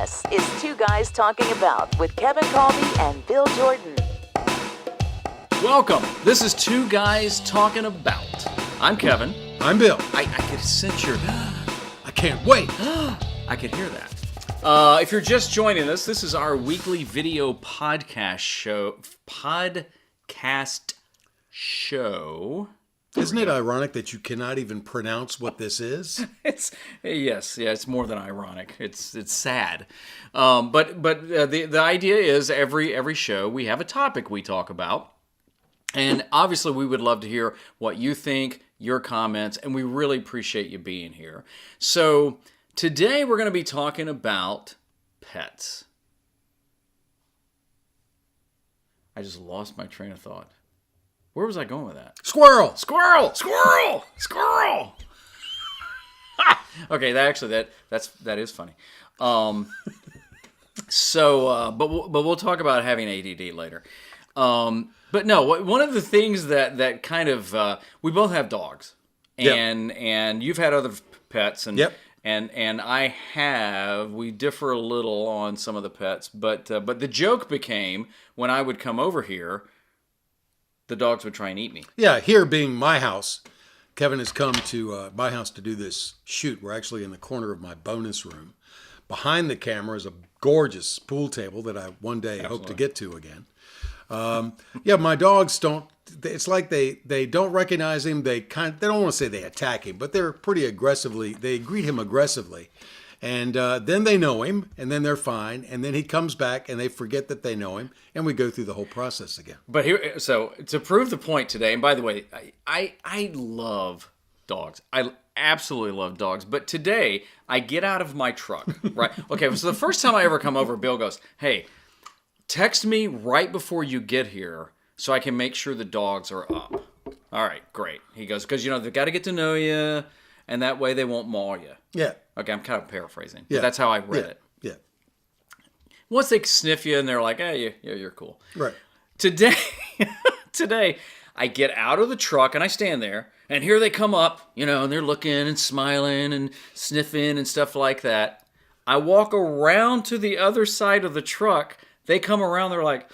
This is Two Guys Talking About with Kevin Kolbe and Bill Jordan. Welcome. This is Two Guys Talking About. I'm Kevin. I'm Bill. I could sense your... I can't wait. I could hear that. If you're just joining us, this is our weekly video podcast show. Isn't it ironic that you cannot even pronounce what this is? It's more than ironic. It's sad. But the idea is every show we have a topic we talk about. And obviously, we would love to hear what you think, your comments, and we really appreciate you being here. So today, we're going to be talking about pets. I just lost my train of thought. Where was I going with that? Squirrel! Squirrel! Squirrel! Squirrel! Okay, that is funny. But we'll talk about having ADD later. But no, one of the things that kind of we both have dogs, and you've had other pets, and and I have. We differ a little on some of the pets, but the joke became when I would come over here, the dogs would try and eat me. Yeah, here being my house, Kevin has come to my house to do this shoot. We're actually in the corner of my bonus room. Behind the camera is a gorgeous pool table that I one day hope to get to again. My dogs don't. It's like they don't recognize him. They don't want to say they attack him, but they're pretty aggressively. They greet him aggressively, and then they know him, and then they're fine, and then he comes back, and they forget that they know him, and we go through the whole process again. But here, so to prove the point today, and by the way, I love dogs. I absolutely love dogs. But today, I get out of my truck. Right? Okay. So the first time I ever come over, Bill goes, "Hey, text me right before you get here so I can make sure the dogs are up." All right, great. He goes, because, they've got to get to know you, and that way they won't maul you. Yeah. Okay, I'm kind of paraphrasing. Yeah. But that's how I read it. Yeah. Once they sniff you and they're like, hey, yeah, you're cool. Right. Today, I get out of the truck and I stand there, and here they come up, and they're looking and smiling and sniffing and stuff like that. I walk around to the other side of the truck. They come around, they're like...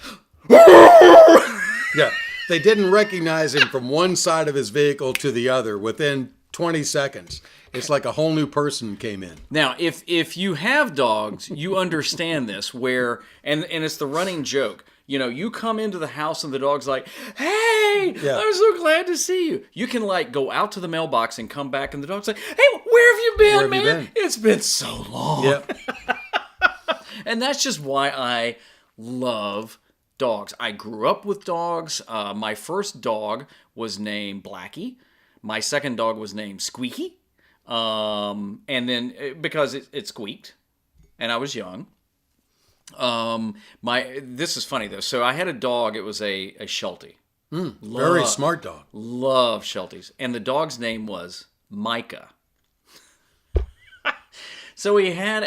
Yeah, they didn't recognize him from one side of his vehicle to the other within 20 seconds. It's like a whole new person came in. Now, if you have dogs, you understand this, where, and it's the running joke, you come into the house and the dog's like, hey, I'm so glad to see you. You can go out to the mailbox and come back and the dog's like, hey, where have you been, man? It's been so long. Yep. And that's just why I love dogs. I grew up with dogs. My first dog was named Blackie. My second dog was named Squeaky. And then because it squeaked, and I was young. This is funny though. So I had a dog. It was a Sheltie. Very smart dog. Love Shelties, and the dog's name was Micah. So we had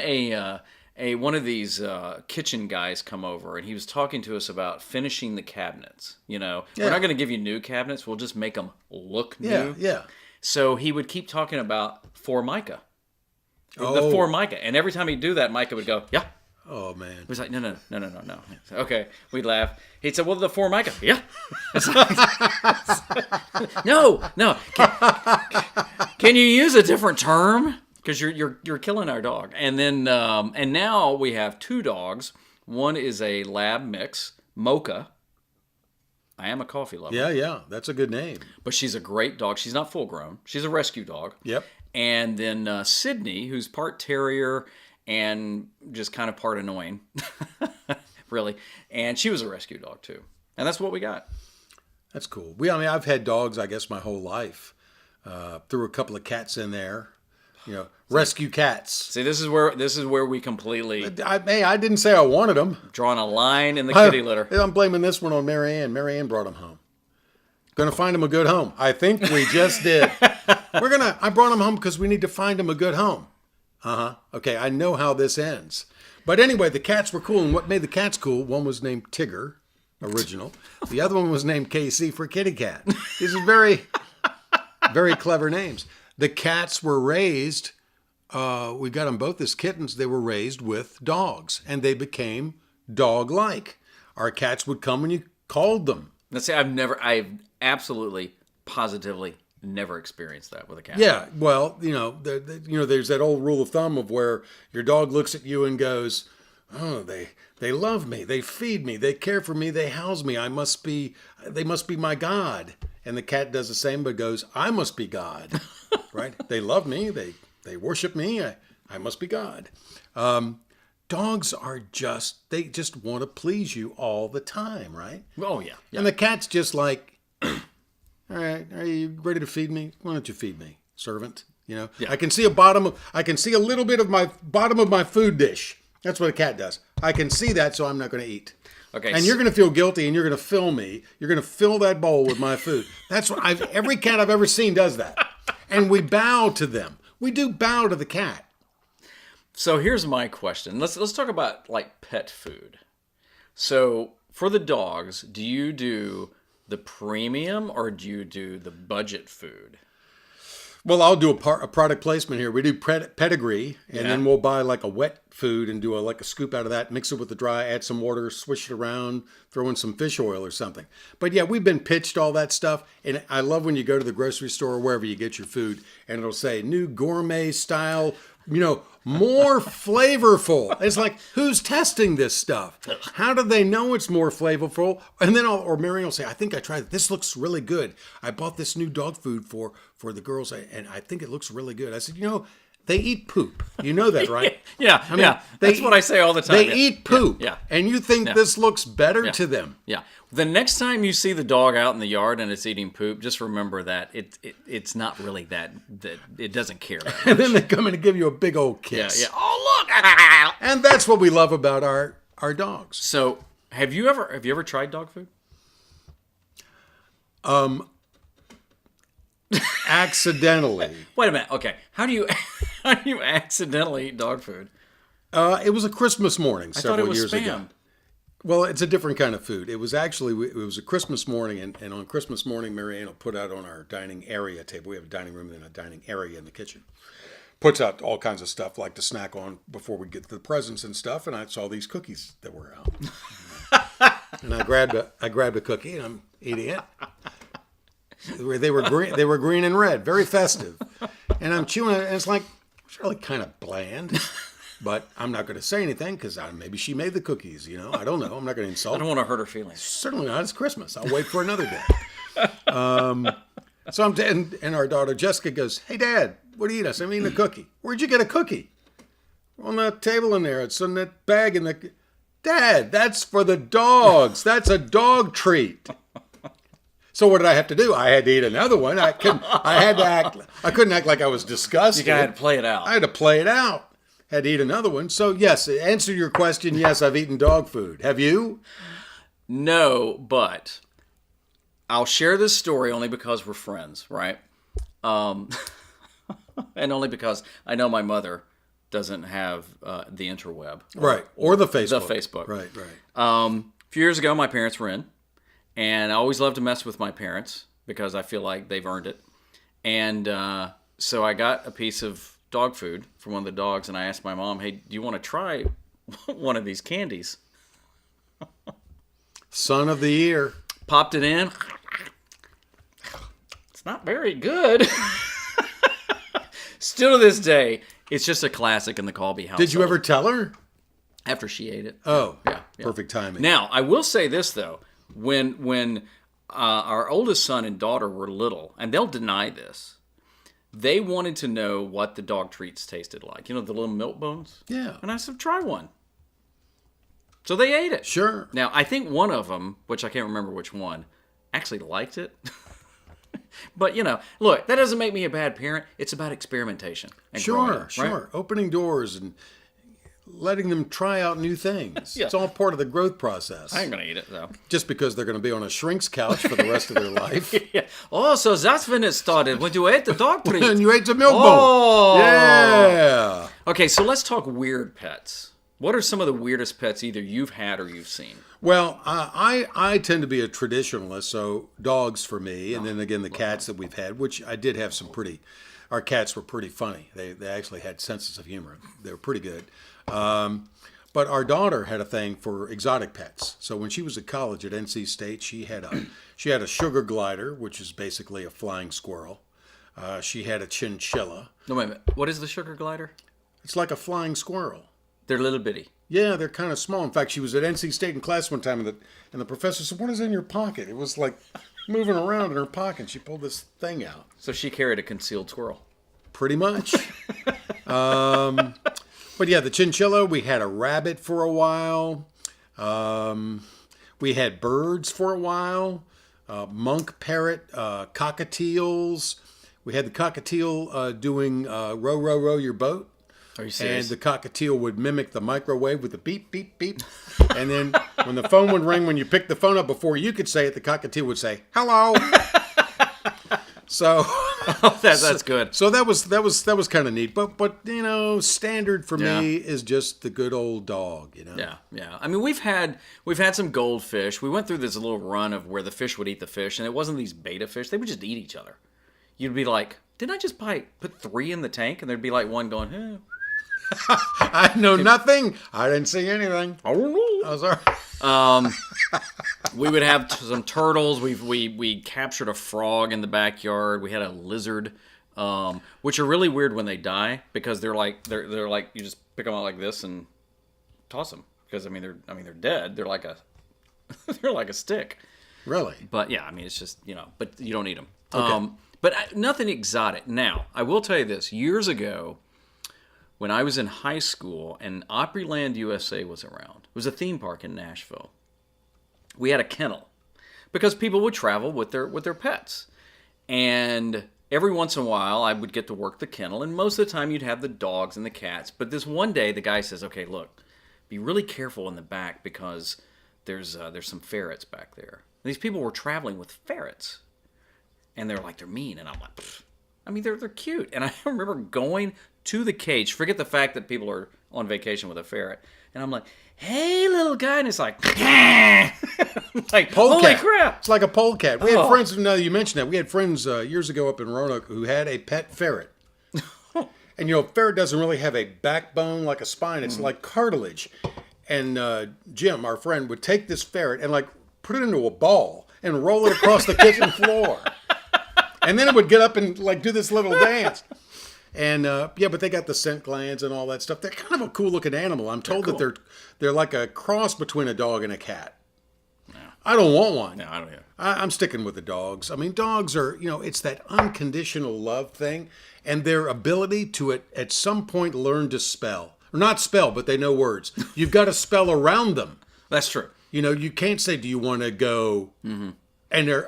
one of these kitchen guys come over, and he was talking to us about finishing the cabinets. We're not going to give you new cabinets. We'll just make them look new. Yeah. So he would keep talking about Formica. The Formica. And every time he'd do that, Micah would go, yeah. Oh, man. He was like, no. Okay. We'd laugh. He'd say, well, the Formica. Yeah. No. Can you use a different term? Because you're killing our dog. And then and now we have two dogs. One is a lab mix, Mocha. I am a coffee lover. Yeah, that's a good name. But she's a great dog. She's not full grown. She's a rescue dog. Yep. And then Sydney, who's part terrier and just kind of part annoying, really. And she was a rescue dog too. And that's what we got. That's cool. I've had dogs, I guess, my whole life. Threw a couple of cats in there. Rescue cats. See, this is where we completely... I didn't say I wanted them. Drawn a line in the kitty litter. I'm blaming this one on Mary Ann. Mary Ann brought them home. Going to find them a good home. I think we just did. I brought them home because we need to find them a good home. Okay, I know how this ends. But anyway, the cats were cool. And what made the cats cool, one was named Tigger, original. The other one was named Casey for kitty cat. These are very, very clever names. The cats were raised We got them both as kittens. They were raised with dogs, and they became dog-like. Our cats would come when you called them. Let's say I've absolutely, positively never experienced that with a cat. Yeah, well, there's that old rule of thumb of where your dog looks at you and goes, "Oh, they love me, they feed me, they care for me, they house me. They must be my God." And the cat does the same, but goes, "I must be God." Right? They love me, they worship me. I must be God. Dogs they just want to please you all the time, right? Oh, yeah. And the cat's just like, "All right, are you ready to feed me? Why don't you feed me, servant?" Yeah. I can see a little bit of my bottom of my food dish. That's what a cat does. I can see that, so I'm not going to eat. Okay. And you're going to feel guilty, and you're going to fill me. You're going to fill that bowl with my food. That's what every cat I've ever seen does that. And we bow to them. We do bow to the cat. So here's my question. Let's talk about like pet food. So for the dogs, do you do the premium or do you do the budget food? Well, I'll do a product placement here. We do pedigree, and then we'll buy like a wet food and do a scoop out of that, mix it with the dry, add some water, swish it around, throw in some fish oil or something. But yeah, we've been pitched all that stuff, and I love when you go to the grocery store or wherever you get your food, and it'll say new gourmet style, more flavorful. It's like, who's testing this stuff? How do they know it's more flavorful? And then Marion will say, "I think I tried it. This looks really good. I bought this new dog food for the girls, and I think it looks really good." I said, they eat poop. You know that, right? Yeah. That's what I say all the time. They eat poop. Yeah. And you think this looks better to them. Yeah. The next time you see the dog out in the yard and it's eating poop, just remember that it's not really that it doesn't care that much. And then they come in and give you a big old kiss. Yeah. Oh, look. And that's what we love about our dogs. So, have you ever tried dog food? Accidentally. Wait a minute. Okay. How do you accidentally eat dog food? It was a Christmas morning several years spam. ago. Well, it's a different kind of food. It was a Christmas morning, and on Christmas morning, Marianne will put out on our dining area table. We have a dining room and a dining area in the kitchen. Puts out all kinds of stuff like to snack on before we get to the presents and stuff. And I saw these cookies that were out, and I grabbed a cookie and I'm eating it. They were green and red, very festive. And I'm chewing it, and it's like, it's really kind of bland. But I'm not going to say anything because maybe she made the cookies, I don't know. I'm not going to insult I don't want to hurt her feelings. Certainly not. It's Christmas. I'll wait for another day. So and our daughter Jessica goes, "Hey, Dad, what do you eat?" I said, "I'm eating a cookie." "Where'd you get a cookie?" "On that table in there. It's in that bag in the..." "Dad, that's for the dogs. That's a dog treat." So what did I have to do? I had to eat another one. I couldn't act like I was disgusted. You had to play it out. I had to play it out. Had to eat another one. So yes, to answer your question, yes, I've eaten dog food. Have you? No, but I'll share this story only because we're friends, right? And only because I know my mother doesn't have the interweb. Right. Or the Facebook. The Facebook. Right. A few years ago, my parents were in. And I always love to mess with my parents because I feel like they've earned it. And so I got a piece of dog food from one of the dogs, and I asked my mom, "Hey, do you want to try one of these candies?" Son of the year. Popped it in. It's not very good. Still to this day, it's just a classic in the Kolbe household. Did you ever tell her? After she ate it. Oh, yeah. Perfect timing. Now, I will say this, though. When our oldest son and daughter were little, and they'll deny this, they wanted to know what the dog treats tasted like. The little milk bones? Yeah. And I said, "Try one." So they ate it. Sure. Now, I think one of them, which I can't remember which one, actually liked it. But, look, that doesn't make me a bad parent. It's about experimentation. And growing up, Sure. right? Opening doors and letting them try out new things. Yeah. It's all part of the growth process. I ain't going to eat it, though. Just because they're going to be on a shrink's couch for the rest of their life. Yeah. Oh, so that's when it started, when you ate the dog treat. And you ate the milk Oh. bone. Yeah. Okay, so let's talk weird pets. What are some of the weirdest pets either you've had or you've seen? Well, I tend to be a traditionalist, so dogs for me, and then again the cats that we've had, which I did have some pretty our cats were pretty funny. They actually had senses of humor. They were pretty good. But our daughter had a thing for exotic pets. So when she was at college at NC State, she had a sugar glider, which is basically a flying squirrel. She had a chinchilla. No, wait a minute. What is the sugar glider? It's like a flying squirrel. They're little bitty. Yeah, they're kind of small. In fact, she was at NC State in class one time, and the professor said, "What is in your pocket?" It was like moving around in her pocket. And she pulled this thing out. So she carried a concealed squirrel. Pretty much. But yeah, the chinchilla, we had a rabbit for a while. We had birds for a while. Monk parrot, cockatiels. We had the cockatiel doing row, row, row your boat. Are you serious? And the cockatiel would mimic the microwave with the beep, beep, beep. And then when the phone would ring, when you picked the phone up before you could say it, the cockatiel would say, "Hello." So that's good. So that was kind of neat. But you know, standard for me is just the good old dog. You know. Yeah. I mean, we've had some goldfish. We went through this little run of where the fish would eat the fish, and it wasn't these beta fish. They would just eat each other. You'd be like, "Didn't I just put 3 in the tank?" And there'd be like one going, "Eh." I know nothing. I didn't see anything. I don't know. Oh, sorry. We would have some turtles. We captured a frog in the backyard. We had a lizard, which are really weird when they die because they're like you just pick them out like this and toss them because they're dead. They're like a stick. Really? But yeah, I mean it's just but you don't eat them. Okay. Nothing exotic. Now I will tell you this: years ago, when I was in high school and Opryland USA was around, it was a theme park in Nashville. We had a kennel because people would travel with their pets. And every once in a while I would get to work the kennel, and most of the time you'd have the dogs and the cats. But this one day the guy says, "Okay, look, be really careful in the back because there's some ferrets back there." And these people were traveling with ferrets. And they're mean, and I'm like, pfft. I mean, they're cute. And I remember going to the cage. Forget the fact that people are on vacation with a ferret. And I'm like, "Hey, little guy." And it's like, like, holy crap. It's like a polecat. We had friends, now you mentioned that, we had friends years ago up in Roanoke who had a pet ferret. And, a ferret doesn't really have a backbone like a spine. It's like cartilage. And Jim, our friend, would take this ferret and, put it into a ball and roll it across the kitchen floor. And then it would get up and, do this little dance. And but they got the scent glands and all that stuff. They're kind of a cool looking animal. I'm told that they're like a cross between a dog and a cat. No. I don't want one. No, I don't either. I'm sticking with the dogs. I mean, dogs are, it's that unconditional love thing, and their ability to at some point learn to spell. Or not spell, but they know words. You've got to spell around them. That's true. You can't say, "Do you want to go?" Mm-hmm. And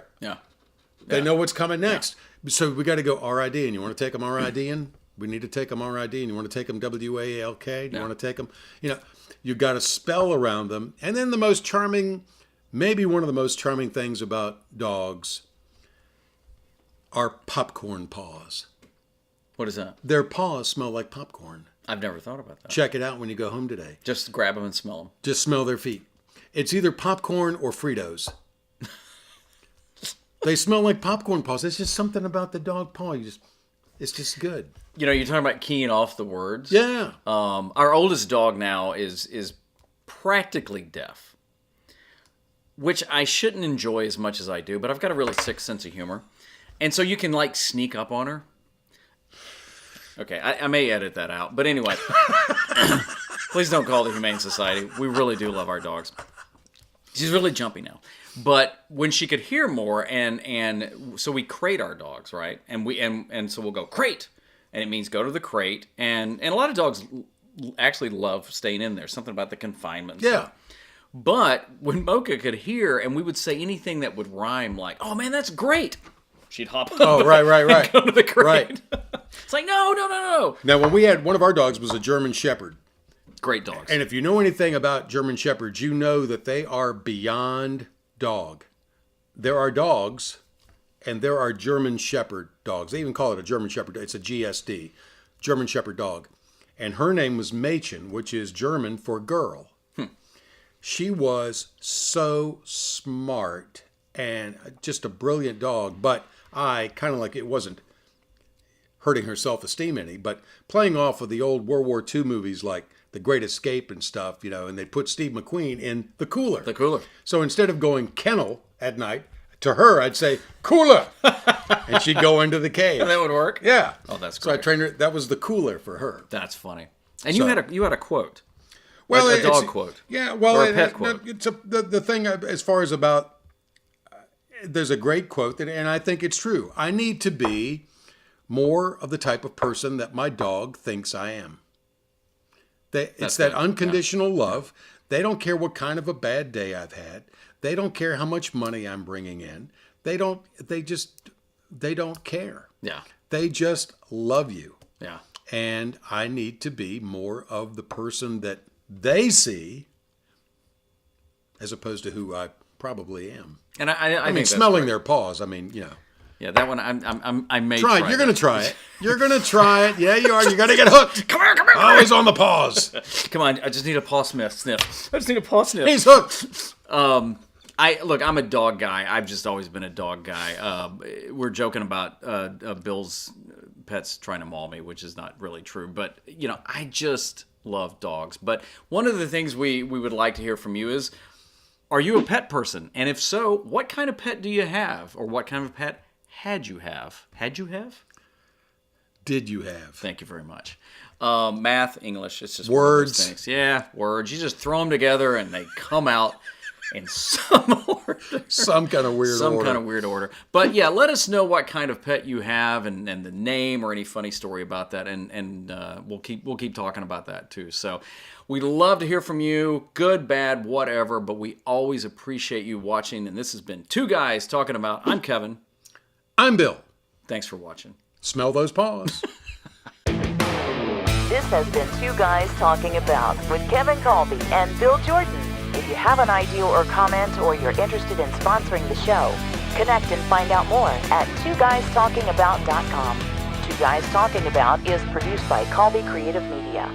they know what's coming next. Yeah. So we got to go RID, and you want to take them RID in? We need to take them RID, and you want to take them WALK? Do you want to take them? You got to spell around them. And then maybe one of the most charming things about dogs are popcorn paws. What is that? Their paws smell like popcorn. I've never thought about that. Check it out when you go home today. Just grab them and smell them. Just smell their feet. It's either popcorn or Fritos. They smell like popcorn paws. It's just something about the dog paw. It's just good. You're talking about keying off the words. Yeah. Our oldest dog now is practically deaf, which I shouldn't enjoy as much as I do, but I've got a really sick sense of humor. And so you can sneak up on her. Okay, I may edit that out. But anyway, please don't call the Humane Society. We really do love our dogs. She's really jumpy now. But when she could hear more, and so we crate our dogs, right? And so we'll go crate, and it means go to the crate. And a lot of dogs actually love staying in there. Something about the confinement. Yeah. Stuff. But when Mocha could hear, and we would say anything that would rhyme, like, "Oh man, that's great," she'd hop up. Oh, right. And go to the crate. Right. It's like, no. Now, when we had one of our dogs was a German Shepherd. Great dogs. And if you know anything about German Shepherds, you know that they are beyond dog. There are dogs, and there are German Shepherd dogs. They even call it a German Shepherd. It's a GSD, German Shepherd dog. And her name was Mädchen, which is German for girl. She was so smart and just a brilliant dog, but I kind of it wasn't. hurting her self-esteem any, but playing off of the old World War II movies like The Great Escape and stuff, and they put Steve McQueen in the cooler. The cooler. So instead of going kennel at night, to her, I'd say, cooler. And she'd go into the cage. That would work? Yeah. Oh, that's great. So I great. trained her. That was the cooler for her. That's funny. And you had a quote. Well, a dog quote. Yeah, well, or a pet quote. The thing as far as about, there's a great quote, and I think it's true. I need to be more of the type of person that my dog thinks I am. It's that unconditional love. They don't care what kind of a bad day I've had. They don't care how much money I'm bringing in. They don't care. Yeah. They just love you. Yeah. And I need to be more of the person that they see as opposed to who I probably am. And I mean, think smelling their paws. I mean, Yeah, that one I may try. Try You're going to try it. You're going to try it. Yeah, you are. You got to get hooked. Come here. Always on the paws. Come on, I just need a paw sniff. I just need a paw sniff. He's hooked. I'm a dog guy. I've just always been a dog guy. We're joking about Bill's pets trying to maul me, which is not really true. But, I just love dogs. But one of the things we would like to hear from you is, are you a pet person? And if so, what kind of pet do you have? Or what kind of pet had you have? Had you have? Did you have? Thank you very much. Math, English, it's just words. One of those things. Yeah, words. You just throw them together and they come out in some order. Some kind of weird order. But yeah, let us know what kind of pet you have and the name or any funny story about that, and we'll keep talking about that too. So we'd love to hear from you, good, bad, whatever. But we always appreciate you watching. And this has been Two Guys Talking About. I'm Kevin. I'm Bill. Thanks for watching. Smell those paws. This has been Two Guys Talking About with Kevin Kolbe and Bill Jordan. If you have an idea or comment or you're interested in sponsoring the show, connect and find out more at twoguystalkingabout.com. Two Guys Talking About is produced by Kolbe Creative Media.